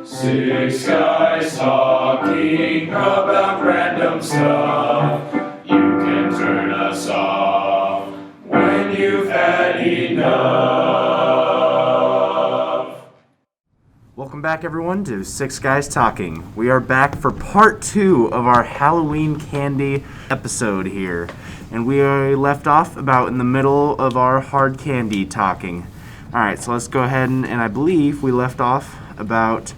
Six guys talking about random stuff. You can turn us off when you've had enough. Welcome back, everyone, to Six Guys Talking. We are back for part 2 of our Halloween candy episode here. And we are left off about in the middle of our hard candy talking. Alright, so let's go ahead and I believe we left off about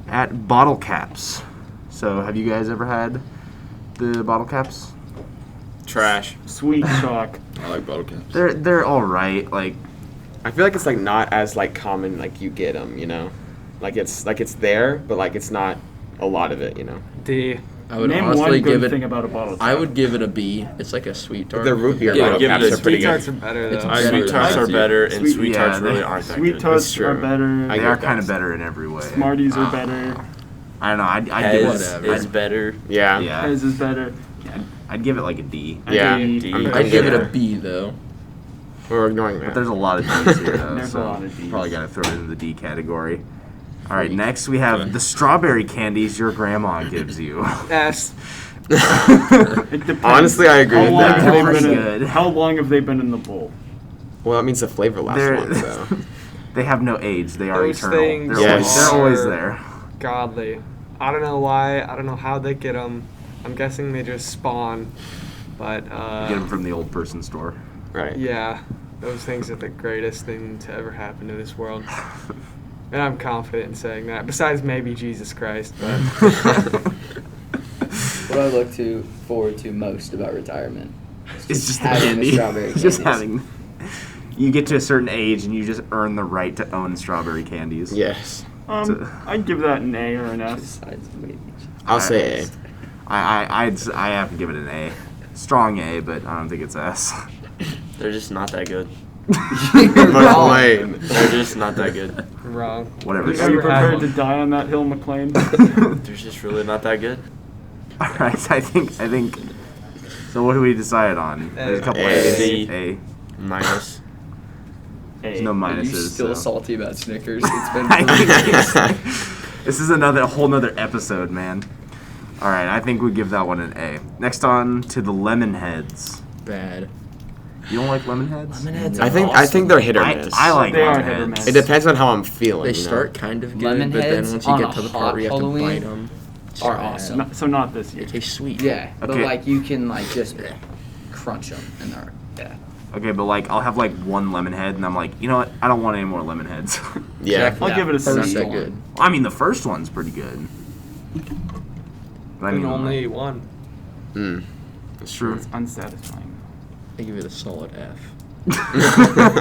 at bottle caps. So have you guys ever had the bottle caps? Trash. Sweet shock. I like bottle caps. They're alright. Like, I feel like it's like not as like common like you get them, you know? Like it's there, but like it's not a lot of it, you know? I would Name honestly one good give thing it. about a bottle. I would give it a B. It's like a sweet tart. The root beer Yeah, bottle give caps it a are pretty Sweet tarts are good. better It's though. better. Sweet tarts are better, and Sweet- sweet yeah, tarts really they- aren't that Sweet good. tarts true. are better. I they get are that. kind of better in every way. Smarties are better. I don't know. I'd give Hez it. is better. Yeah. Yeah. Hez is better. I'd give it like a D. Yeah. D. I'd give it a B though. We're ignoring But that. there's a lot of D's here, though. There's a so lot of Ds. Probably got to throw it in the D category. All right, next we have the strawberry candies your grandma gives you. S. It depends. Honestly, I agree How with long that. have they Pretty been in- good. How long have they been in the bowl? Well, that means the flavor lasts They're- long, so. They have no age. They are Those eternal. things They're, Yes. they're always are there. Godly. I don't know why. I don't know how they get them. I'm guessing they just spawn. But Get them from the old person store. Right. yeah, those things are the greatest thing to ever happen to this world. And I'm confident in saying that. Besides maybe Jesus Christ, but What I look forward to most about retirement It's just the having candy. the strawberry Just candies. having. You get to a certain age and you just earn the right to own strawberry candies. Yes. I'd give that an A or an S. Besides maybe. I'll say A. I have to give it an A. Strong A, but I don't think it's S. they're just not that good. But wait. They're just not that good. Wrong. Whatever. Are you Never had prepared one. to die on that hill, McLean? They're just really not that good. All right, I think. So what do we decide on? There's a couple A. A's. C. A. Minus. There's no Are you minuses. still so. salty about Snickers? It's been I think this is a whole nother episode, man. All right, I think we give that one an A. Next on to the lemon heads. Bad. You don't like lemon heads? Lemonheads. I think they're hit or miss. I like They are lemon hit or heads. miss. It depends on how I'm feeling. They you know? start kind of good, Lemon but then heads once you on get a to the hot part where you have to Halloween bite them, are awesome. So not this year. They taste sweet. Yeah, but Okay. like you can like just crunch them and they're Okay, but like I'll have like one lemon head, and I'm like, you know what? I don't want any more lemon heads. Yeah. I'll give it a C. First that one. good. I mean, the first one's pretty good. But I mean, only one. It's true. It's unsatisfying. I give it a solid F.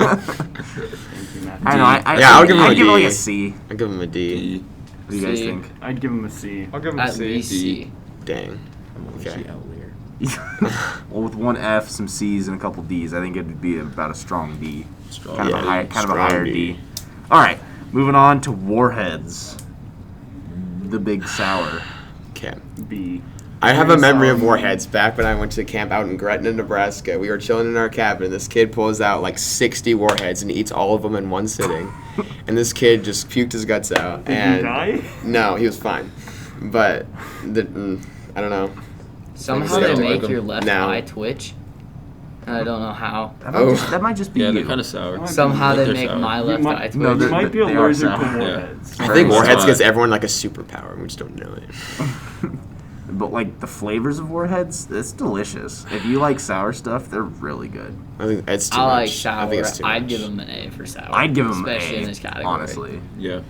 Thank you, Matt. I know. Yeah, I'll give him a I'd give it like D. a C. I give him a D. What do you guys C. think? I'd give him a C. I'll give them a At C. least C. Dang. I'm always Okay. the outlier. Well, with one F, some C's, and a couple D's, I think it'd be about a strong D. Strong. Kind of Yeah, a high, kind of a strong higher D. D. All right, moving on to Warheads. The Big Sour. Okay. B. I have a memory of Solid. Warheads back when I went to camp out in Gretna, Nebraska. We were chilling in our cabin. This kid pulls out like 60 Warheads and eats all of them in one sitting. And this kid just puked his guts out. Did and he die? No, he was fine. But I don't know. Somehow Like they a- make your left No. eye twitch. And I don't know how. That might just be Yeah, you. they're kind of sour. Somehow Like they they're make sour. my left might- eye twitch. No, You they're- might be they are allergic to sour. warheads. I think Warheads Right. gives everyone like a superpower, and we just don't know it. But like the flavors of Warheads, it's delicious. If you like sour stuff, they're really good. I think it's too I much. like sour. I think it's too I'd much. give them an A for sour. I'd give them especially an in A, this category. honestly. Yeah.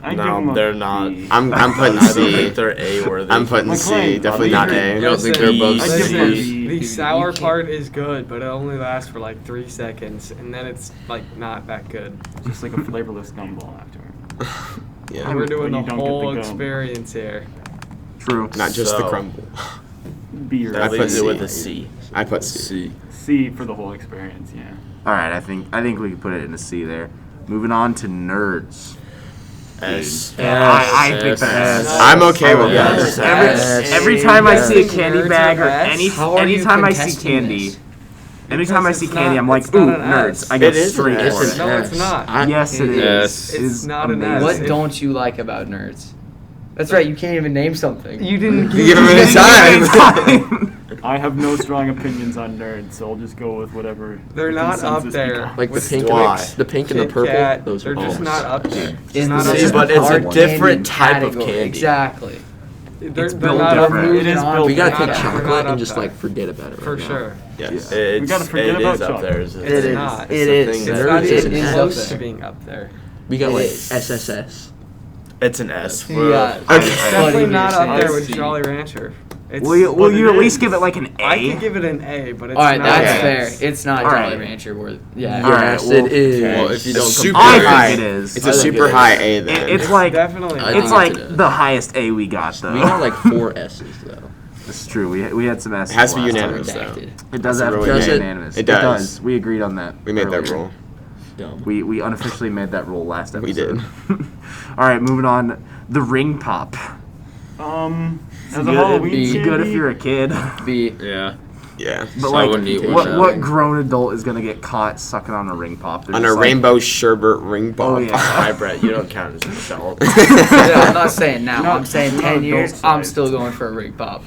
I'd No, give him a they're not. B. I'm putting I don't think C. they're A worthy. I'm putting C. McLean, Definitely not A. You don't think they're above I'd give C? them a The B. sour You can't- part is good, but it only lasts for like 3 seconds, and then it's like not that good. Just like a flavorless gumball after. Yeah. We're doing when the you don't get whole the gum. experience here. True. Not just the So- crumble. B or I C. put C. with a C. I put C. C for the whole experience, yeah. All right, I think we can put it in a C there. Moving on to nerds. S. I think that S. I'm okay with Yes. that. Every time I see a Yes. candy Nerds bag or are S? any How are you anytime I see contesting candy, this? Anytime I Because see it's candy, not- I'm like, it's not ooh, an nerds. S. I go It is straight an for S. it. No, it's not. Yes, it It is. is. It's not an amazing. S. What don't you like about nerds? That's right. You can't even name something. You didn't You give him any time. I have no strong opinions on nerds, so I'll just go with whatever. They're the not up consensus there. becomes. Like the With pink, Why? and the pink and the Kit purple. Kat, Those they're are just all not up there. In not the up See, there. but it's a hard different candy type of category. candy. Exactly. They're It's they're built not up different. there. It is built We gotta They're pick not- they're chocolate not and up just there. like forget about it. For right now. sure. Yes. It's, We gotta forget it about is up chocolate. there. Isn't It it? is. not. It It's the is. thing It's that- not Nerds is even an close S. to being up there. We got like It is. SSS. It's an S. Yeah. Well, It's Funny definitely you're not saying up there I with see. Jolly Rancher. It's, Will you but it at least is. give it like an A? I could give it an A, but it's All right, not. that's Okay. fair. It's not All Jolly right. Rancher worth. Yeah. All right, Yes, well, it is. Well, if you It's don't super compare I high, think it is. it's I a think super it high is. A then. It's like Definitely. I not. think it's like it's an S. the highest A we got though. We got like 4 S's though. It's true. We had some S's. It has to be last time. unanimous though. Redacted. It does That's have to really be good. unanimous. It does. We agreed on that. We made that earlier. rule. Dumb. We unofficially made that rule last episode. We did. All right, moving on. The ring pop. As a Good- Halloween be candy, good if you're a kid, B. Yeah. Yeah. but So I like, wouldn't eat one what of what them. grown adult is gonna get caught sucking on a ring pop? They're On just a like- rainbow sherbet ring ball. Oh yeah. Hi, Brett. You don't count as an adult. Yeah, I'm not saying now. Not- I'm saying not 10 years. adult I'm size. still going for a ring pop.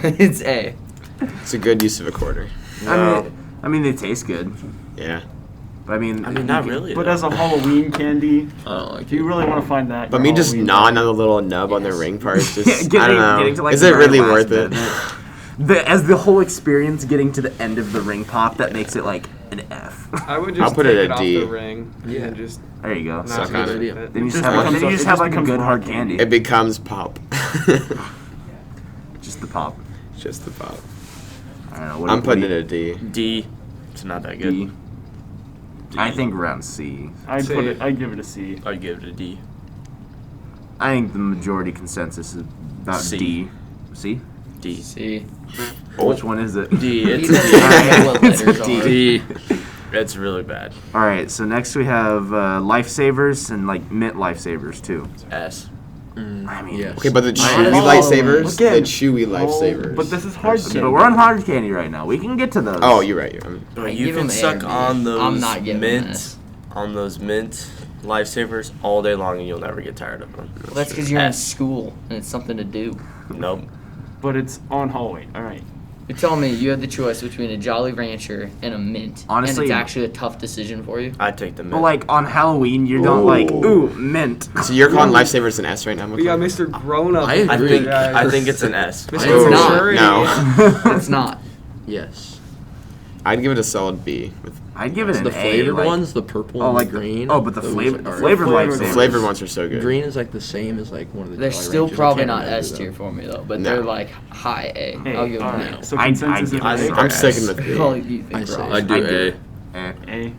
It's A. It's a good use of a quarter. I mean, they taste good. Yeah. But I mean, Not you can- really. But though. as a Halloween candy, I don't like if you it. really want to find that, But your me just Halloween gnawing candy- on the little nub on the ring part is just, I don't getting to, know. like, Is the it very really last worth bit. it? As the whole experience getting to the end of the ring pop, that makes it like an F. I would just I'll put take it it at off D. the ring and just There you go. not Suck eat on it. it. Then you just just have like, becomes then you a- just it have just like a becomes good rock hard candy. candy. It becomes pop. Just the pop. Just the pop. I don't know. What I'm what putting do it you- at D. D. It's not that D. good. I think around C. I'd C. put it. I'd give it a C. I'd give it a D. I think the majority consensus is about C. D. C? D. C. Which one is it? D. He It's doesn't know what It's a letters D. are. D. It's really bad. All right, so next we have lifesavers and like mint lifesavers too. S. I mean, Yes. Okay, but the Mine chewy is lifesavers, the Again. chewy lifesavers. But this is hard candy. but we're on hard candy right now. We can get to those. Oh, you're right. But I you give can him A or suck B. on those I'm not giving him mint, this. on those mint lifesavers all day long, and you'll never get tired of them. Well, that's because you're in S. school and it's something to do. Nope. But it's on Halloween. All right. You're telling me you had the choice between a Jolly Rancher and a mint, Honestly- and it's actually a tough decision for you. I'd take the mint. But like on Halloween, you don't like ooh mint. So you're calling lifesavers an S right now? We got McCall? Mr. Grown Up. I I agree. think guys. I think it's an S. Mr. Oh, Maturity. no. It's not. Yes. I'd give it a solid B. With I'd give it an The A. flavored like, ones, the purple Oh, and like the green. Oh, but the those flavored are- flavored flavored the lifesavers. flavored ones are so good. Green is like the same as like one of the. They're Jolly still Ranchers. I probably can't not remember, S though. tier for me though, but No. they're like high A. A. I'll give all them right. that. So I'd consensus give is it I a think A. I'm sticking with B. Oh, you think I say- Ross. I'd do I'd A. give it A.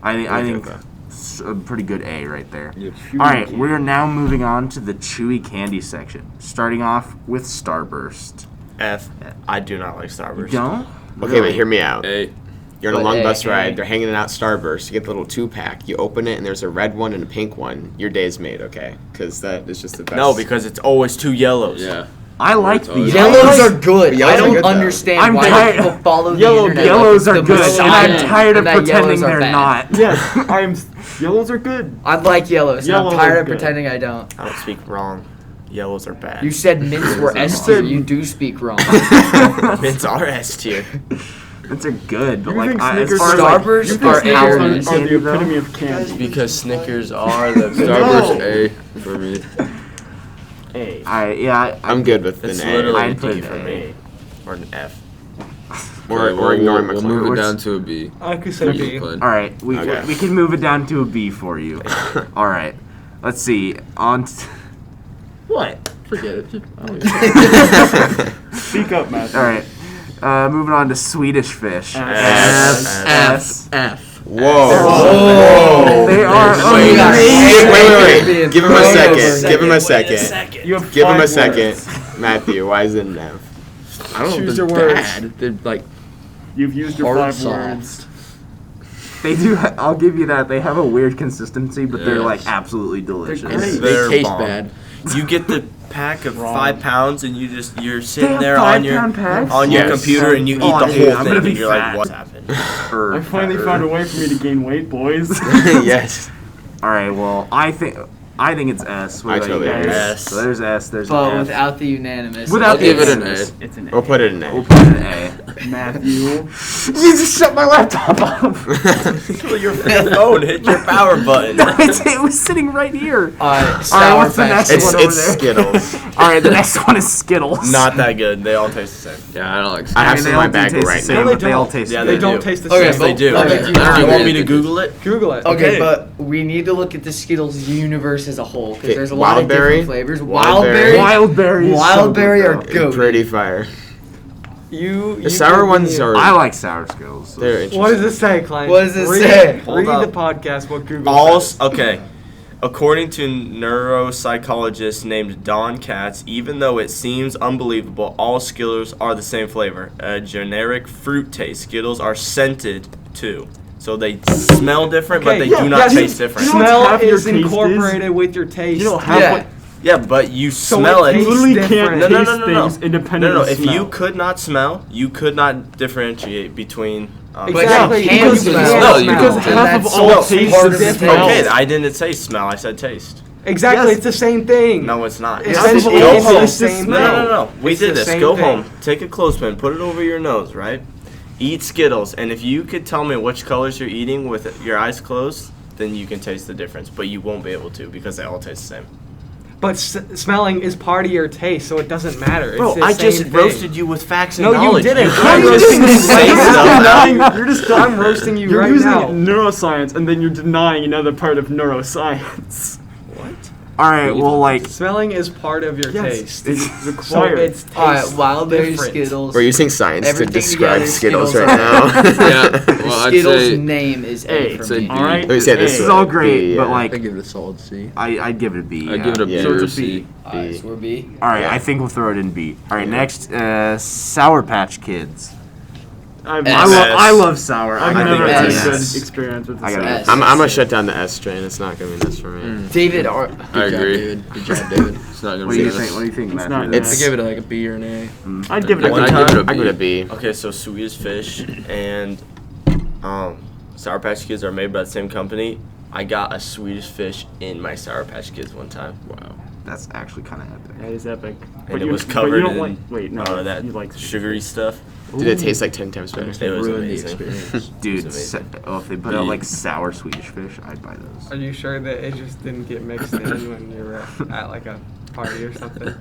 A. I think Okay. it's a pretty good A right there. Chewy All right, candy. we are now moving on to the chewy candy section, starting off with Starburst. F. I do not like Starburst. Don't? Okay, but hear me out. A. You're on a But long A, bus A. ride. They're hanging out Starburst. You get the little 2-pack. You open it, and there's a red one and a pink one. Your day's made, okay? Because that is just the best. No, because it's always 2 yellows. Yeah. I like Oh, the yeah. Yellows are good. Yellows I are don't good, though. understand I'm why tired- people follow the Yellow- internet. Yellows like are it's the good, and Messiah I'm tired of and that pretending yellows are they're bad. not. Yes, yellows are good. I like yellows. And Yellow I'm tired is of good. pretending I don't. I don't speak wrong. Yellows are bad. You said mints were S tier. You do speak wrong. Mints are S tier. Mints are good, but You like think as Snickers far as Starburst like, You are think Snickers hours. are the Candy, though? epitome of candy. Because Snickers are the Starburst A for me. A. I'm good with It's an A. literally a I'd put D it for A. me. Or an F. Or Okay, well, ignoring we'll McCall. move it Which- down to a B. I could say B. all right, we Okay. we can move it down to a B for you. All right, let's see. What? Forget it. I don't even- Speak up, Matthew. All right, moving on to Swedish Fish. S. F. Whoa. They are Wait, amazing. wait. Give him a second. Give him a second. You have Give him a 5 second. words. Matthew, why is it an F? I don't know Choose if your they're words. bad. They're like You've used your hard 5 words. soft. They do. I'll give you that. They have a weird consistency, but they're Yes. like absolutely delicious. And great. they They're taste bomb. bad. You get the pack of Wrong. 5 pounds, and you're They sitting have there on 5-pound packs? your Yes. computer, and you eat Oh, the dude, whole I'm thing, gonna be and you're fat. like, "What's happened?" dead. Or I finally found a way for me to gain weight, boys. Yes. All right. Well, I think it's S. What I about you totally guys? agree. S. So there's S. There's But an F. without the unanimous. Without I'll the give it an unanimous. A. It's an We'll put it in We'll A. put it in A. Matthew. You just shut my laptop off. Your phone hit your power button. It was sitting right here. Sour Alright, what's the Patch next It's one over it's there? Skittles. All right, the next one is Skittles. Not that good. They all taste the same. Yeah, I don't like. I have mean, some they in my all do bag taste the right same, now. No, they but they all don't. taste Yeah, the they same. They don't do. taste the Okay, same. Yes, they do. Okay, I don't You know. want me to Google it? Google it. Okay, Okay. but we need to look at the Skittles universe as a whole because Okay, there's a lot of Wildberry? different flavors. Wildberry. Wildberry. Wildberry are They're goat. pretty fire. You The sour give ones me- are. I like sour Skittles. They're interesting. What does it say, Klein? What does it read, say? Read Hold the up. podcast. What Google All says. okay. According to neuropsychologist named Don Katz, even though it seems unbelievable, all Skittles are the same flavor. A generic fruit taste. Skittles are scented too. So they smell different, but Okay, they yeah, do not yeah, taste different. You know what's Smell half your is taste is? incorporated with your taste. You know, half Yeah. what Yeah, but you So smell it it. you tastes literally different. can't No, taste no, no, no, things no. independent No, no. of If smell. you could not smell, you could not differentiate between. Exactly. you can because smell. you No, can't you smell. can- because half of That's all so taste part is of the smell. Okay, I didn't say smell. I said taste. Exactly. Yes. It's the same thing. No, it's not. It's Half of essentially all it's the taste is same No, thing. no, no, no. We It's did the this. same Go thing. home. Take a clothespin. Put it over your nose, right? Eat Skittles. And if you could tell me which colors you're eating with your eyes closed, then you can taste the difference. But you won't be able to because they all taste the same. But smelling is part of your taste, so it doesn't matter. Bro, it's the I same just thing. roasted you with facts and No, you knowledge. didn't. You I'm can't just roasting you say right stuff. now. You're just I'm roasting you You're right using now. neuroscience and then you're denying another part of neuroscience. All right. Well, like Smelling is part of your Yes, taste. it's So required. it's Alright, taste Wildberry different. Skittles. We're using science to Everything describe together, Skittles Skittles right are- now. Yeah. Well, I'd Skittles' say name is A A. for Say me. B. All right. Let me say this this is way. all great, B, but yeah. like I give it a solid C. I'd give it a B. I give it a B Yeah. or So a it's a B. C. Alright, so we're B. All right. Yeah. I think we'll throw it in B. All right. Next, Sour Patch Kids. I've S. I love sour. I've I never think had a it's good S. experience with I this. gotta S. I'm gonna shut down the S train. It's not gonna be an S for me. David, I agree. Good job, David. It's not gonna What do be you an think? S. What do you think, It's Matthew? not It's- I give it like a B or an A. I'd give it a One I'd time- give it a I B. give it a B. Okay, so Swedish Fish and Sour Patch Kids are made by the same company. I got a Swedish Fish in my Sour Patch Kids one time. Wow. That's actually kind of epic. That is epic. And it was but covered you don't in like, wait, no, that you like sugary stuff. Did it taste like 10 times better? It was Ruined the amazing. experience. Dude, It's amazing. if they put out like sour Swedish Fish, I'd buy those. Are you sure that it just didn't get mixed in when you were at like a party or something?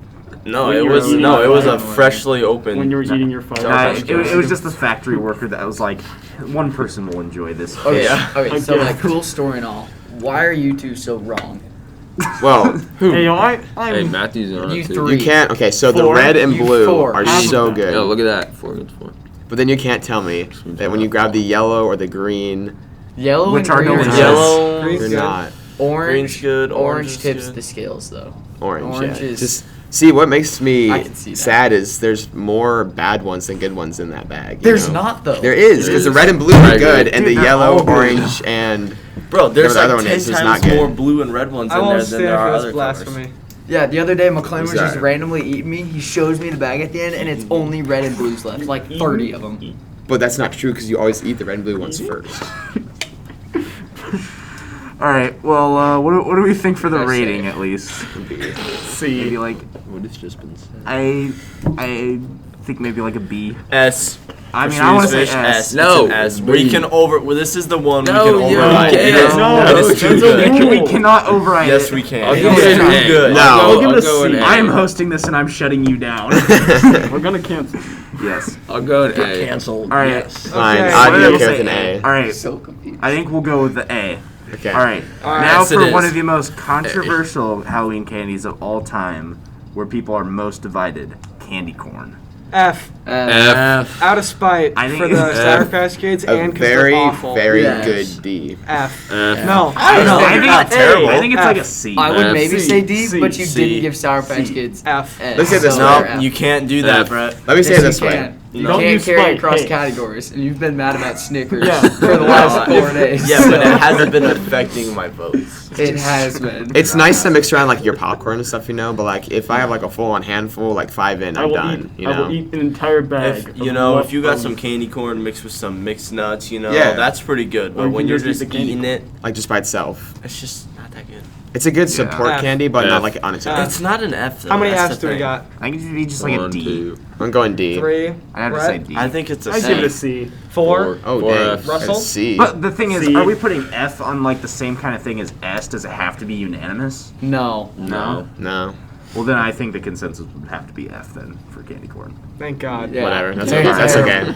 No, When it you were was eating no, it was a fire. freshly opened. when you were eating your fire. Sour Nah, Patch it was just the factory worker that was like, one person will enjoy this. Okay, Yeah. okay, so Okay. like cool story and all. Why are you two so wrong? Well, Hey, yo, I'm Hey, Matthew's on You it too. three. you can't. Okay, so the Four. red and You blue four. are I'm- so good. Yo, look at that. 4 against 4. But then you can't tell me that when you grab the yellow or the green, Yellow Which and are green delicious. Yellow, Green's you're good. not Orange. Green's good, orange Orange is tips good. the scales though. orange. Orange yeah. is- Just see what makes me I can see that. sad is there's more bad ones than good ones in that bag. you There's know? not though. There is There because the is. red and blue I are agree. good, and Dude, the they're yellow, all good. orange, and Bro, there's Whatever the like other one 10 is, it's times not good. more blue and red ones I in won't there than stand there are for other this colors. blasphemy. Yeah, the other day McClain was just Exactly. randomly eating me. He shows me the bag at the end, and it's only red and blues left, like 30 of them. but that's not true because you always eat the red and blue ones first. All right. Well, what do we think for the I say? rating at least? Maybe like What has just been said? I think maybe like a B. S. I For mean, I want to Swedish say Fish, S. S. No, It's an S. B. We can over. Well, this is the one No, we can you override. can't. It is, No, it is that's too a good. We cannot override Yes, it. we can. I'll It give is it an too A. good. No. I'll give it a go an C. A. I am hosting this and I'm shutting you down. We're gonna cancel. Yes. I'll go an A. Canceled. All right. Yes. Fine, Okay. I'd What be did I okay say? with an A. All right. So confused. I think we'll go with the A. Okay. All right. All right. Now Yes, it for one is. of the most controversial Halloween candies of all time, where people are most divided: candy corn. F. F. Out of spite I think for the it's Sour F. Patch Kids A and because very, they're awful. very Yes. good D. F. F. No. I don't know. I think not it's terrible. I think it's like a F. C. I would F. maybe C, say D, C, but you C, didn't give Sour Patch C. Kids F. S. Let's say this so way. they're No, F. you can't do that, F. Brett. Let me say Yes, it this you way. can. You No. can't use carry spite. across Hey. categories, and you've been mad about Snickers Yeah. for the last 4 days. Yeah, but it hasn't been affecting my votes. It has been. It's nice to mix around like your popcorn and stuff, you know. But like if I have like a full-on handful, like 5 in, I I'm will done. eat. You I know. will eat an entire bag. If of you know, if you got leftovers. some candy corn mixed with some mixed nuts, you know, Yeah. that's pretty good. Or But you when can you're just eat just the candy eating it, Like just by itself. it's just not that good. It's a good support F. candy, but not F. like on its own. It's not an F. Though. How many that's Fs the do we thing. got? I think it'd be just like a 1, D. 2. I'm going D. 3. I have to Brett? say D. I think it's a I C. give it a C. 4. Oh, 4 dang. Fs. Russell? It's C. But the thing is, C. are we putting F on like the same kind of thing as S? Does it have to be unanimous? No. No. No. Well, then I think the consensus would have to be F then for candy corn. Thank God. Yeah. Whatever. That's They're okay. That's terrible. okay.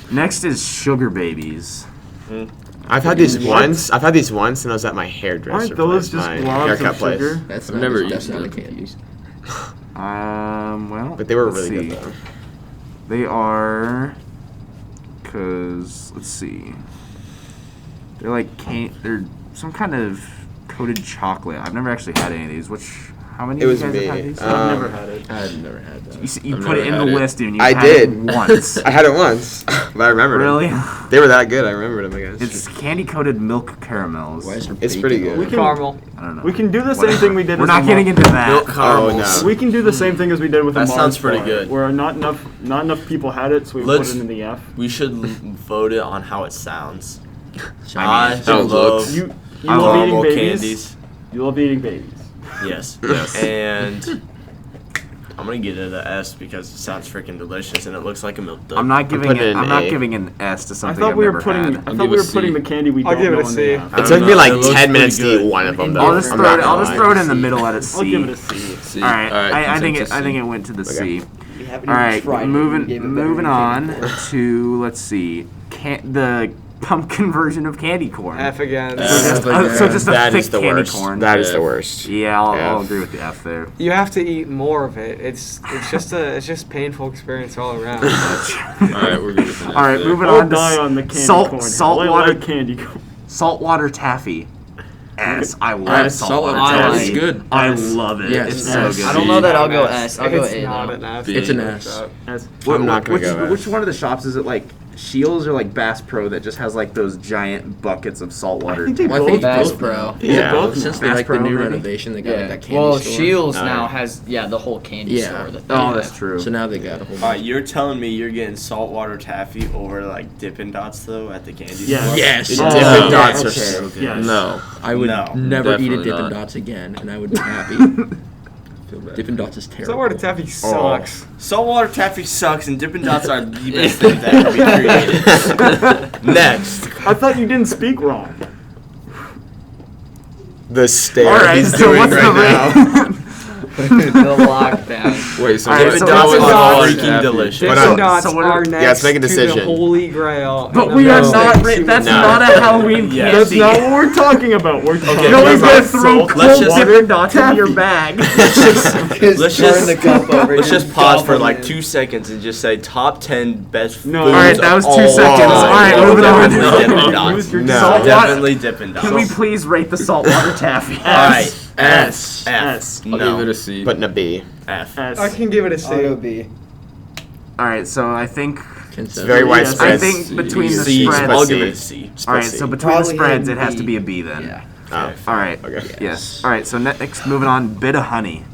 Next is sugar babies. I've had these What? once. I've had these once, and I was at my hairdresser. Aren't those place, just my globs haircut of place. sugar? That's I've not never that's used not them. a candy. Well, But they were let's really see. good though. They are, cause let's see. They're like they're some kind of coated chocolate. I've never actually had any of these. How many It of was you guys me. have had these? I've never had it. I've never had that. You I've put it never in had the it. list, dude. And you I had did. it once. I had it once, but I remembered Really? them. They were that good. I remembered them. I guess. It's candy coated milk caramels. Why is there It's bacon pretty on good. it? We can- Caramel. I don't know. We can do the same Whatever. thing we did. We're as not a getting Mars- into that. Milk caramels. no. We can do the same thing as we did with the That Mars sounds pretty bar, good. Where not enough people had it, so we Let's- put it in the F. We should vote it on how it sounds. I mean, how it love looks. You I love love eating caramel babies. candies. You love eating babies. Yes. Yes. And I'm gonna get it an S because it sounds freaking delicious and it looks like a milk dud. I'm not giving putting it. it in I'm not A. giving an S to I something thought I've we were never putting. had. I I'll thought give we it were a putting C. the candy we I'll don't give it know a in C. the F. It I took don't me know, like it looks 10 minutes pretty to eat good. one of them. And Though. I'll just I'm throw not it. gonna I'll just lie. throw it in the middle at a I'll give it a C. C. C. All right. I think consensus I think C. it went to the Okay. C. All right. Moving on to let's see. The pumpkin version of candy corn. F again. So just a That thick is the candy worst. corn. That is the F. worst. Yeah, I'll F. agree with the F there. You have to eat more of it. It's just painful experience all around. All right, we're good with that. All right, moving I'll on to die on the candy salt corn. saltwater I like candy corn. saltwater taffy. S. I love Alright, saltwater saltwater taffy. taffy is good. I S. love it. Yes, It's so S. good. I don't know that I'll go S. S. I'll go It's A not though. an F. It's an S. As- I'm not gonna which, go which S. one of the shops is it? Like Shields or like Bass Pro that just has like those giant buckets of saltwater? I think they Well, I both. think Bass both Pro. now. Yeah. both Since now. they like the Bass new Pro, maybe? renovation, they got like that candy Well, store. Shields Oh, now yeah. has the whole candy Yeah. store. That they Oh, have. that's true. So now they got a whole. Alright, you're telling me you're getting saltwater taffy over like Dippin' Dots though at the candy Yes. store? Yes. Dippin' Oh, Dots okay. are so good. Yes. No, I would No, never eat a definitely Dippin' not. Dots again, and I would be happy. Feel bad. Dippin' Dots is terrible. Saltwater taffy sucks. Saltwater taffy sucks and Dippin' Dots are the best things that can be created. Next. I thought you didn't speak wrong. The stare All right, he's so doing what's the right now. rate? The lockdown. Wait, so All right, Dippin' so Dots Dippin' are Dots- freaking Freaking delicious. delicious. But Dippin' on- Dots so what are are- next Yeah, let's make a to decision. the holy grail. But and we the are most not. expensive That's No. not a Halloween Yeah. That's candy. not what we're talking about. We're talking Okay, Nobody's let's- gonna throw let's cold just- Dippin' Dots in your bag. Let's Let's just- turn the cup over. Let's just pause for like gobble 2 seconds and just say top 10 best foods. No. All right, that was of 2 all seconds. time. All right, Oh, moving on. definitely Dippin' Dots. Use your No. Saltwater- Definitely Dippin' Dots. Can we please rate the saltwater taffy? All right. S. F. S. I'll No. give it a C. But in a B. F. S. I can give it a I'll go C. B. All right, so I think. Consensus. It's very widespread. I think between the C. spreads. I'll C. give it a C. All right, so between the Probably spreads, A it and has to B. be a B then. Yeah. Oh. All right. Okay. Yes. All right. So next, moving on. Bit of honey.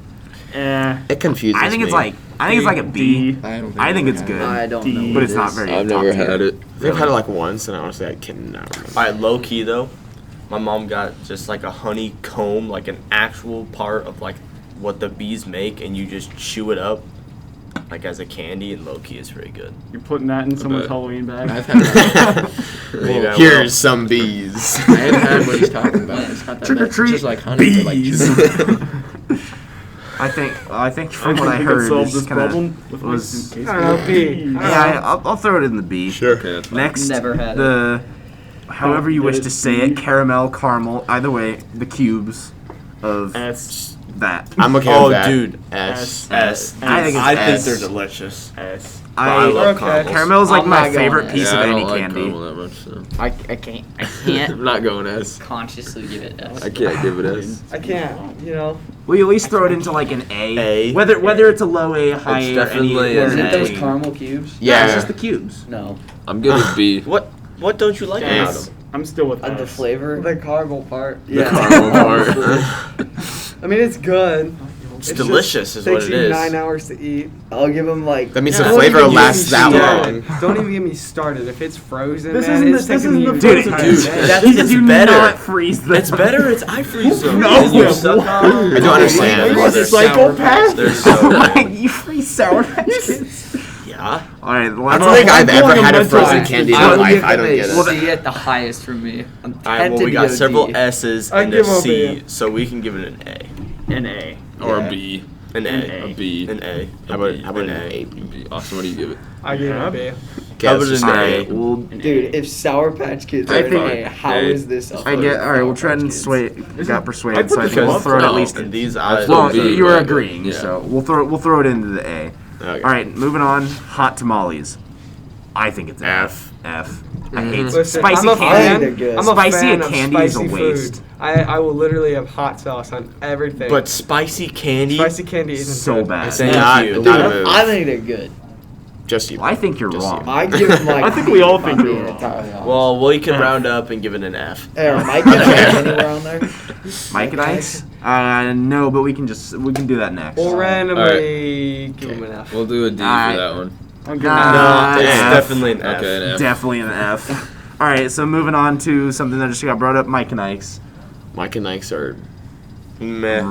It confuses I think it's me. like. I think it's like a B. D. I think it's I've good. I don't D. know. But what it's it not is. very. I've top never tier. had it. I think I've had it like once, and honestly, I cannot remember. Alright, low key though, my mom got just like a honeycomb, like an actual part of like what the bees make, and you just chew it up, like as a candy, and low key is pretty good. You're putting that in someone's bet. Halloween bag. I've had that. Maybe I will. Here's some bees. I have had what he's talking about. It's not that Trick or bad. It's treat, just like honey, but like bees. chew. I think from what I think we could heard, solve it's this kind of problem with was. my suitcase. I don't know, B. Yeah, I'll throw it in the B. Sure. Okay, that's fine. Next, Never had the however you Oh, wish did to it say B? it, caramel, caramel. Either way, the cubes of S. that. I'm okay Oh, with that. dude. S. S. I think it's I think S. they're delicious. S. I love Okay. caramels. Caramel is like I'm my not going favorite S. piece Yeah, of I any don't like candy. caramel that much, so. I can't I'm not going S. consciously give it S. I can't give it S. I can't, Will you at least throw it into like an A? A. Whether it's a low A, high It's A, or any. definitely or an Is it an those A. caramel cubes? Yeah. It's just the cubes. No. I'm good with B. What don't you like Damn. about them? I'm still with The S. flavor. The caramel part. The caramel part. I mean, it's good. It's delicious, is what takes it you is. 9 hours to eat. I'll give him like. That means Yeah. the Don't flavor even get lasts me that started. long. Don't even get me started. If it's frozen, This man, isn't it's the- this taking me isn't the Dude, frozen Dude, type. that's It's it's better. not freeze them. It's better. It's I freeze them. No, And you what? suck on them. I don't understand. Oh, Are they're they psychopaths? They're so good. You freeze Sour Patch Kids. Yeah. All right, I don't think let's. I've ever had a mental frozen institution. candy in my I'll life. give I don't him get a it. C at the highest for me. I'm All right. Well, we tempted got to go several D. S's I'd and give a him a C, B. so we can give it an A. An A. Or Yeah. a B. An An A. A B. An A. How about An an A? A? A B. Austin, what do you give it? I give it Yeah. a B. Okay, How let's about just an All A? right, well, Dude, if Sour Patch Kids I are an think- A, how A. is this? I get. All right, we'll try and got persuaded, so I think we'll throw it at least. in these I'd eyes. throw Well, B, you were but- agreeing, yeah. so we'll throw it into the A. Okay. All right, moving on. Hot tamales. I think it's an F. F. I hate Listen, spicy I'm a candy. fan. They're good. I'm a Spicy fan and of candy is a spicy waste. food. I will literally have hot sauce on everything. But spicy candy. spicy candy isn't So good. bad. Thank Not you. the Dude, move. I think they're good. Just you. Well, I think you're Just wrong. I give them like. I think we all think I'm you're being wrong. entirely honest. Well, we can round up and give it an F. Or Mike and I anywhere on there. Mike and Ice? No, but we can do that next. We'll randomly give them an F. We'll do a D Alright. for that one. I'll give Nah, It's F. definitely an F. Okay, an F. Definitely an F. All right, so moving on to something that just got brought up, Mike and Ike's. Mike and Ike's are. Meh.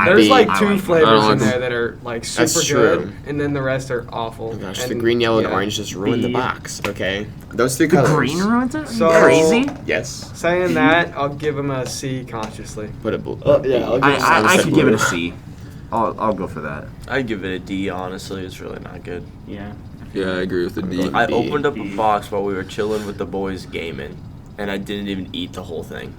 There's B. like I two like- I flavors don't like in there them. that are like super That's true. good, and then the rest are awful. Oh gosh, the And, green, yellow, and yeah. orange just ruined the B. box. Okay, those three The colors. green ruins it? Are you So- crazy? Yes. Saying that, I'll give them a C consciously. Put it blue. Yeah, I'll give I, them I said could give it a blue. C. I'll go for that. I'd give it a D, honestly. It's really not good. Yeah. Yeah, I agree with the D. I B. opened up a box while we were chilling with the boys gaming, and I didn't even eat the whole thing.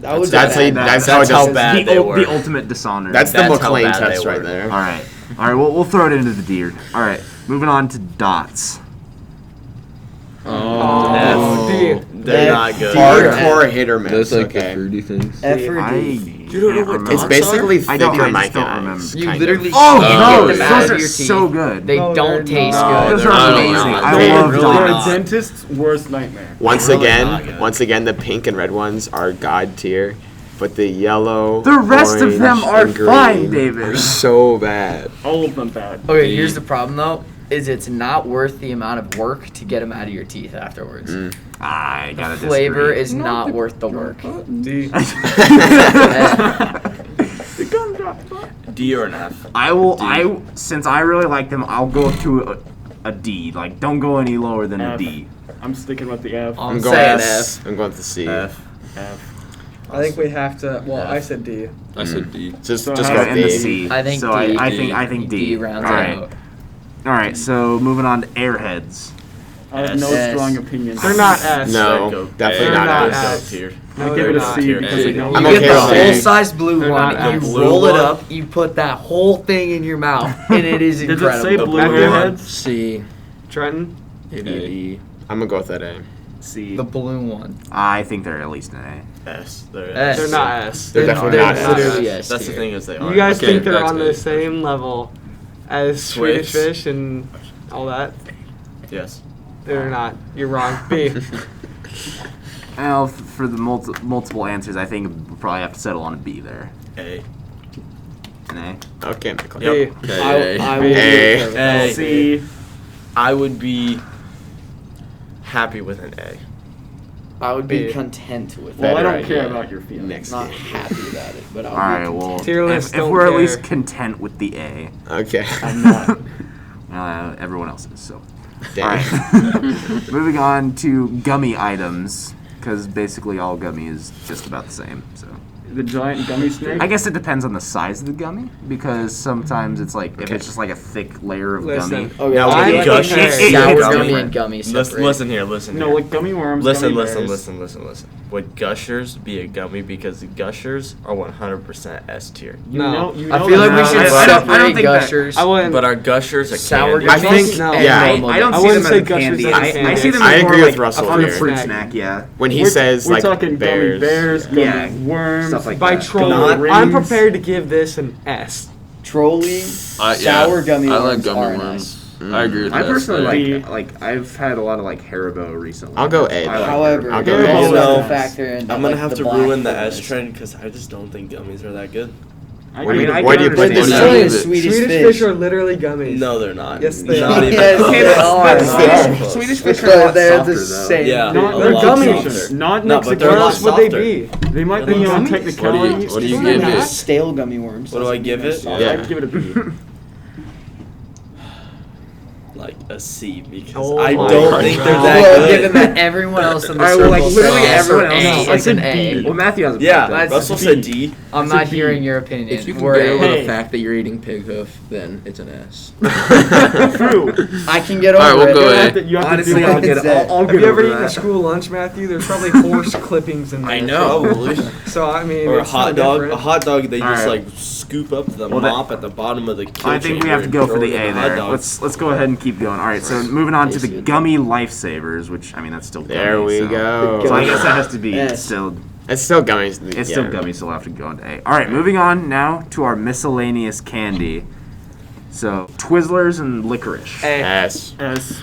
That was That's how you- bad. that's That's how how does- bad the, they were. the ultimate dishonor. That's the That's how McLean bad they test right were. there. All right. All right, we'll throw it into the D. All right, moving on to dots. Oh, D. They're not good. Hardcore hit or miss. That's like the okay. fruity things. F or I D. You don't know can't what remember. It's dots basically I don't- thicker I just Mike don't and remember. Ike's, You kind of. literally Oh, can't no, get them those out of are your so teeth. good. They No, don't they're taste not. good. Those are I don't amazing. know. I They're love really You're a dots. not. dentist's worst nightmare. Once Really not good. again, the pink and red ones are god tier, but the yellow, The rest of them orange, are and green fine, David. are so bad. All of them bad. Okay, D. here's the problem though. Is it's not worth the amount of work to get them out of your teeth afterwards. I gotta The flavor disagree. is not worth the work. D. D or an F. I will. Since I really like them, I'll go to a D. Like, don't go any lower than a F. D. I'm sticking with the F. I'm going saying S. F. I'm going with the C. F. I think we have to. Well, I said D. I said D. Just So go how- with And the D. C. I think so D. I think D. D rounds All it right. out. All right. So moving on to Airheads. I have no S. strong opinions. They're not S. No, Go- definitely They're not not S. S. Tier. No, I give it a they're C not. because they don't. I'm You okay get the with that. full size blue They're one, not you S. roll it Blue up, you put that whole thing in your mouth, and it is Does incredible. it say blue Blue airheads? C. Trenton. Maybe a D. I'm gonna go with that A. C. The balloon one. I think they're at least an A. S. They're S. They're not S. They're definitely they're not S. literally S. That's the tier. thing is they are. You guys Okay, think they're that's on the good. same level as Swedish Swifts. Fish and all that? Yes. They're not. You're wrong. B. Well, for the multiple answers, I think we'll probably have to settle on a B there. A. An A. Okay, McLean. B. Okay. I will A. give it A. C. I would be happy with an A. I would be B. content with Well, it. I Better don't care idea. about your feelings. Next Not game. happy about it, but I'll All right. Well, Tier list if don't we're at care. least content with the A, Okay. I'm not. everyone else is. So. Damn. Alright. Moving on to gummy items, because basically all gummy is just about the same. So The giant gummy snake. I guess it depends on the size of the gummy, because sometimes it's like if it's just like a thick layer of Listen. gummy. Okay, Now, I'll with do it Gushers, like it- sour it's gummy different. and gummy Listen, separate. listen here, listen No, here. like gummy worms. Listen, gummy listen, bears. listen, listen, listen. Would Gushers be a gummy because Gushers are 100% S tier? You No. know, you I know feel like that we now. should I don't separate think that- gushers. I wouldn't. But are Gushers a Sour candy? I gummy think, No. yeah. I don't I see wouldn't them say as a Gushers candy. as a I candy. see them I as more agree with like Russell a here. fruit Snack. snack. Yeah. When he We're- says we're like talking bears, gummy bears, gummy Yeah. worms, Stuff like by that. trolling. Not I'm rings. prepared to give this an S. Trolling, sour gummy I worms like are gummy an worms. S. I agree with I that. personally Yeah. like I've had a lot of like Haribo recently. I'll go A, I though. like However, I'll you go also A. have No. to factor in that, I'm gonna like, have the to black ruin the goodness. S trend because I just don't think gummies are that good. Where do you I put can But understand the that. silly Yeah. is Swedish Swedish fish. fish are literally gummies. No, they're not. Yes, they not are. even Yes, close. they are. But Not Swedish close. fish are a lot They're softer, the though. same. Yeah, Not, a they're lot gummies. softer. Not No, next but to they're What a lot else would they softer. be? They might They're be not on gummies. technicalities. What do you They're give not it? stale gummy worms. What do I give it? Yeah. I'd give it a B. Like a C because Oh I my don't God. think they're Well, that given good. that everyone else in the Alright, well, circle like, said literally S everyone or else A, is it's like an a A. B. Well, Matthew has a Yeah, point, though. Russell said D. I'm It's a not B. hearing your opinion. If you can We're get over A. the fact that you're eating pig hoof, then it's an S. True. I can get over Alright, we'll it. go You A. have to, you have to Honestly, do I'll that. get it. I'll Have get you ever over eaten a that. school lunch, Matthew? There's probably horse clippings in there. I know. Probably. So I mean, Or a it's hot no dog. different. A hot dog they just Alright. like scoop up the Well, that- mop at the bottom of the kitchen. I think we have to go for the A there. Let's. Let's go ahead and keep going. All right, so moving on to the gummy lifesavers, which I mean that's still gummy, There we so. go. So I guess that has to be S. still. It's still gummies. It's still gummy, so we'll have to go into A. All right, moving on now to our miscellaneous candy. So Twizzlers and licorice. A. S. S.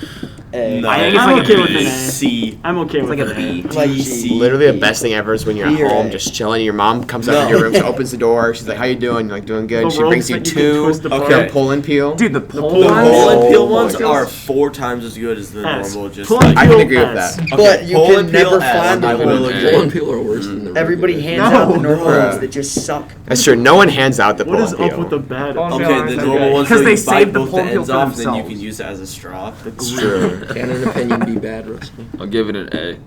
A. No, I think it's I'm like okay a with B. an A. C. I'm okay It's with like a an B. Like D, G. C. Literally the best thing ever is when you're at B or home A? just chilling and your mom comes up No. in your room, she opens the door, she's like, how you doing? You're like, doing good. The She brings you ropes that you can two twist apart. Okay. pull and peel. Dude, the The pole pull ones. and peel Oh ones my are gosh. 4 times as good as the S. normal. Just Pull like, and I can peel agree with S. that. But you pull can and peel never S. find I the will one. agree. Pull and peel are worse than the Everybody regular. hands out the normal No. ones that just suck. That's true. No one hands out the pull What is and up peel. with the bad? Pull and peel Okay, aren't the that normal good. ones Because where they you bite save the both pull and peel ends for off, then you themselves. can use it as a straw. True. Can an opinion be bad, Russell? I'll give it an A.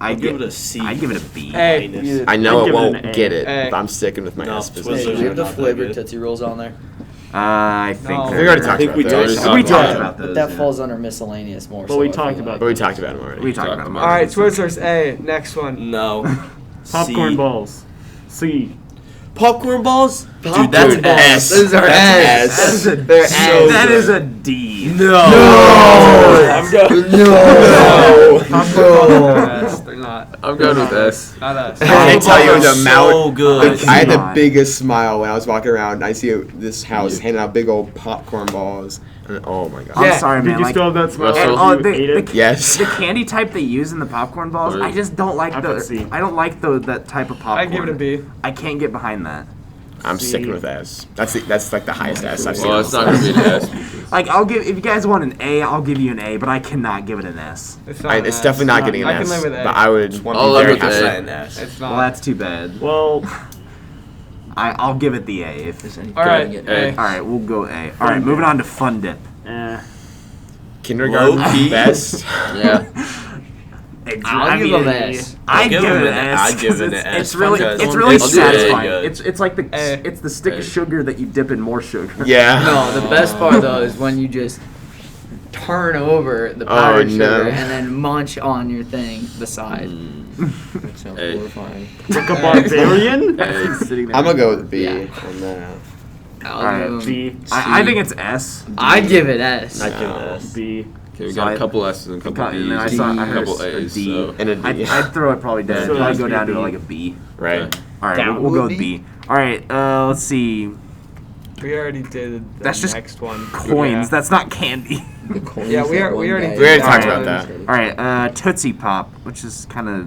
I'd Give it a C. I'd give it a B. A. minus. I know I'd it give it won't an A. get it, A. but I'm sticking with my No, S Twizzlers position. Hey, are we have the not that flavored good. Tootsie Rolls on there. I think. No. We already I talked think about we those. talked We about talked that. about those. But that yeah. falls under miscellaneous more. But so we I talked feel about like- But we talked about them already. We talked about them. All right, Twizzlers A. Next one. No. Popcorn C. balls. C. Popcorn balls? Popcorn Dude, that's balls. S. Those are That's S. S. They're So S. That good. is a D. I'm going. No. They're not. I'm good with S. Not us. I can't tell you the So amount. good. I had the God. biggest smile when I was walking around. I see this house handing out big old popcorn balls. And, oh my god. I'm Yeah. sorry, Did man. you Like, still have that smell? Russell? after you ate it? Yes. the candy type they use in the popcorn balls, I just don't like I put C. the. I don't like that type of popcorn. I give it a B. I can't get behind that. I'm C. sticking with S. That's like the highest S I've seen. Well, it's not gonna be an S. Like I'll give if you guys want an A, I'll give you an A, but I cannot give it an S. It's not. an It's S. definitely not It's getting an I S. can live with A. But I would I'll be live very with happy. A. An S. It's Well, not. that's too bad. Well, I'll give it the A. If, All right. A. A. all right, we'll go A. All right, moving on to Fun Dip. Kindergarten Low-key. best. Yeah. I'll give them S. I'd give it an S. S. I'd give it 'cause an it's- S. It's really, because it's really I'll do A, satisfying. good. It's like the A. it's the stick A. of sugar that you dip in more sugar. Yeah. No, the best part though is when you just turn over the powdered no. sugar and then munch on your thing beside. That sounds A. horrifying. like a barbarian. It's sitting there. I'm gonna go with B Yeah. on that. I'll Alright. give 'em- B. I think it's S. I'd give it S. I give it an S. B. Okay, we So got I- a couple S's and a couple D's. And then I saw I a heard couple a A's. D. So. And a D. I'd throw it probably down. So it I'd has go to be down a to B. like a B. Right. All right, Down we'll go with with B. B. All right, let's see. We already did the That's just next one. Coins. Yeah. That's not candy. The coins Yeah, we that are- we one already guy- did We already that. talked about that. All right, Tootsie Pop, which is kind of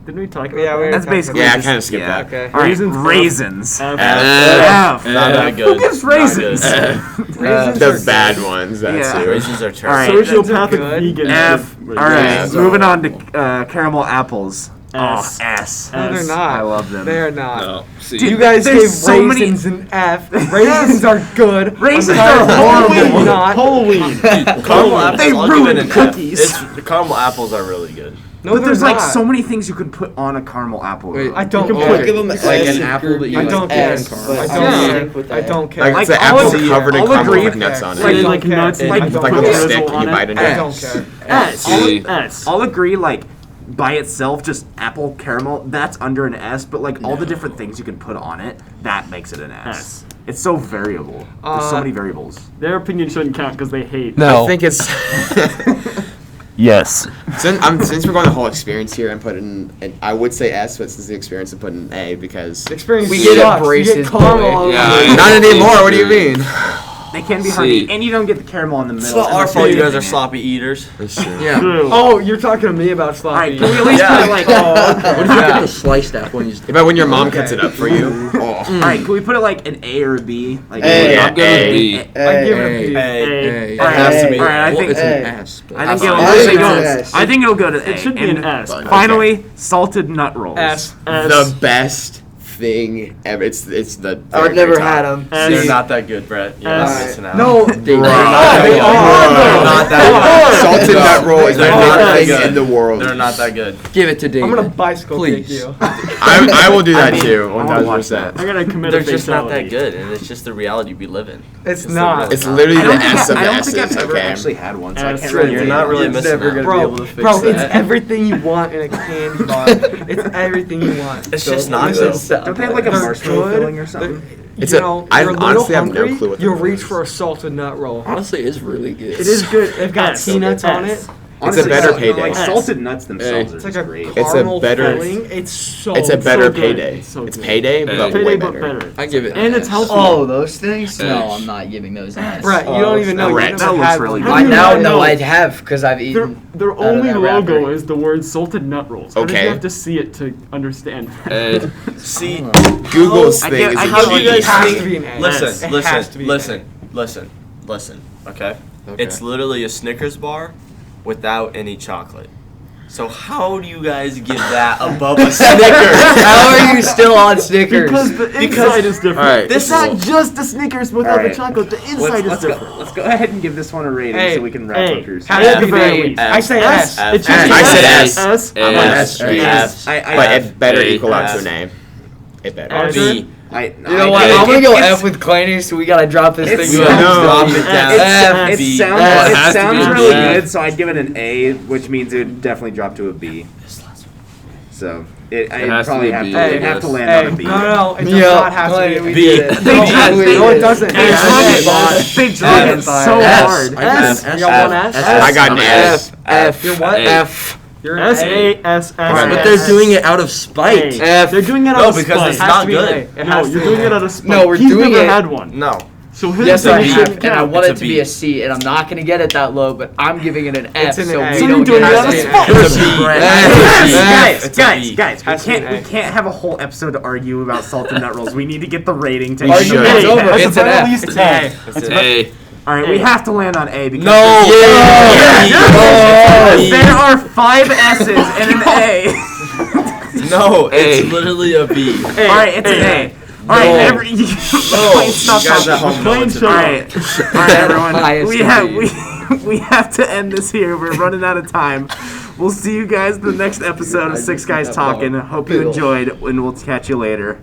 Didn't we talk about Yeah, we that? that's talked basically Yeah, I just- kinda skipped yeah. that. Okay. All right, Raisins, raisins. F. F. Not that good. Who gives Not raisins? good. Raisins The are bad ones. That's Yeah. it. Raisins are All terrible. right. Sociopathic good. vegan. F. shit. All right, Yeah. moving on to caramel apples. S. Oh, S. No, they're S. not. I love them. They are not. No. C. You guys There's gave so many- raisins an F. Raisins are good. Raisins I'm are horrible. Halloween, not. Halloween. Caramel apples. They I'll ruined give it an cookies. F. The caramel apples are really good. No, But there's they're like not. so many things you could put on a caramel apple. Wait, I don't You can care. put- give them Like S an apple that you I like don't add care. in caramel. I Yeah. don't Stick with I that. don't care. Like, Like, it's an I'll apple agree- covered in I'll caramel agree- with nuts on it. Like, I don't like care. nuts and Like, you like put a little drizzle stick and on you it. bite into I it. don't care. S. C. S. I'll agree, like, by itself, just apple caramel, that's under an S, but, like, all the different things you can put on it, that makes it an S. S. It's so variable. There's so Uh, many variables. Their opinion shouldn't count because they hate. I think it's. Yes. Since we're going the whole experience here, I'm putting. I would say S, but since the experience, I'm putting A because Experience We get sucks. You braces, get caramel boy. all over Yeah, it. I- not anymore. What do you mean? They can be See. honey, and you don't get the caramel in the middle. It's not our unless fault you you're guys are dipping it. sloppy eaters. That's true. Yeah. True. Oh, you're talking to me about All sloppy. right, can we at least put it like? What if you get the sliced apple and you just... If when your mom cuts it up for you. Oh. All right, can we put it like an A or a B? Like A. Yeah, I'm good with B. I give it a B. A. It has to be. All right, I Well, think it's an A. S. But I think That's it'll fine. I think go. it's an I think it'll go to A. It should be And an S. Fine. Finally, salted nut rolls. S. The best thing ever. It's the. I've very, never very had top. them. They're not that good, Brett. You're S. missing out. No, They- Bro. they are. They're not that good. Salted nut roll is the They're not best that thing good. in the world. They're not that good. Give it to David. I'm gonna bicycle kick Please. you. I will do that mean, too. I wanna watch 1,000%. I gotta commit They're a just not that fatality. good, and it's just the reality we live in. It's not. It's literally I the don't think S of I the don't S's. think I've ever Okay. actually had one, so I S. can't You're really. You're not really missing never out. gonna Bro, be able to fix bro, that. it's everything you want in a candy bar. It's everything you want. It's just not Listen, good. stop. Don't they have like a They're marshmallow good. filling or something? It's You a- know, I you're a little honestly have no hungry, clue what you'll that reach is. for a salted nut roll. Honestly, it's really good. It is good. They've got S. peanuts on S. it. It's a better payday. Like salted nuts themselves It's are like just a great. It's a caramel better- filling. It's so. It's a better good. payday. It's so It's good. payday, but Payday, way but better. better. I give it And an it's S. healthy. Oh, those things? Hey. No, I'm not giving those an S. Brett, you don't even know. Brett. You've That never looks had really one. good. I now No. know I have because I've eaten. Their out of only that logo wrapper. is the word salted nut rolls. How did Okay. you have to see it to understand? A. See, Google's I thing get- is I a get how do what you you guys It has think? to be an A. It Listen, has to listen, be an listen, listen. Okay? Okay. It's literally a Snickers bar without any chocolate. So how do you guys give that above a Snickers? How are you still on Snickers? Because the inside is different. All right. This It's not just the Snickers without Alright. the chocolate. The inside is different. Let's go ahead and give this one a rating Hey, so we can wrap hey, up here. how At do the you very rate? least. I say S. F. It's F. just I said S. S. I'm A. on S. S. F. But it better A. equal out to F. an A. It better. S. B. You know what? I'm gonna go F with Claney, so we gotta drop this It's- thing. No. Drop it down. F. It B. sounds, Well, it it has to sounds be really B. good, so I'd give it an A, which means it would definitely drop to a B. So I'd has to probably be have B, to, I it'd have to guess. land Hey, on a B. no, it does Yeah, not have to Claney, be. we B. did it. No, no, it doesn't. They Yes. drug Yes. it. They drug it F. so S. hard. I got S. an You got one S? I got an S. F. You're what? A. F. You're an S A S S. Alright, But S. they're doing it out of spite. F. They're doing it No, out of because spite. it's Has not to be an good. A. It No, has to you're be doing an it A. out of spite. No, we're He's doing never it- had one. No. So his Yes, I opinion have, shouldn't and I count. want It's it a to be B. a C, and I'm not gonna get it that low, but I'm giving it an F. It's an so A. we So don't you're doing get it it. out of spite. It's a B. Guys, It's a guys, B. guys, Has to be an we A. can't have a whole episode to argue about salted nut rolls. We need to get the rating to should. Argument's over. At the It's an very F. least, It's an A. It's A. All right, we have to land on A because No. there, B. there are 5 S's and an A. No, A. it's literally a B. All right, it's an A. All right, every No, stop you guys talking. at home know it's All a right, all right, everyone. Highest We degree. we have to end this here. We're running out of time. We'll see you guys in the next episode of Six Guys Talking. Hope you enjoyed, and we'll catch you later.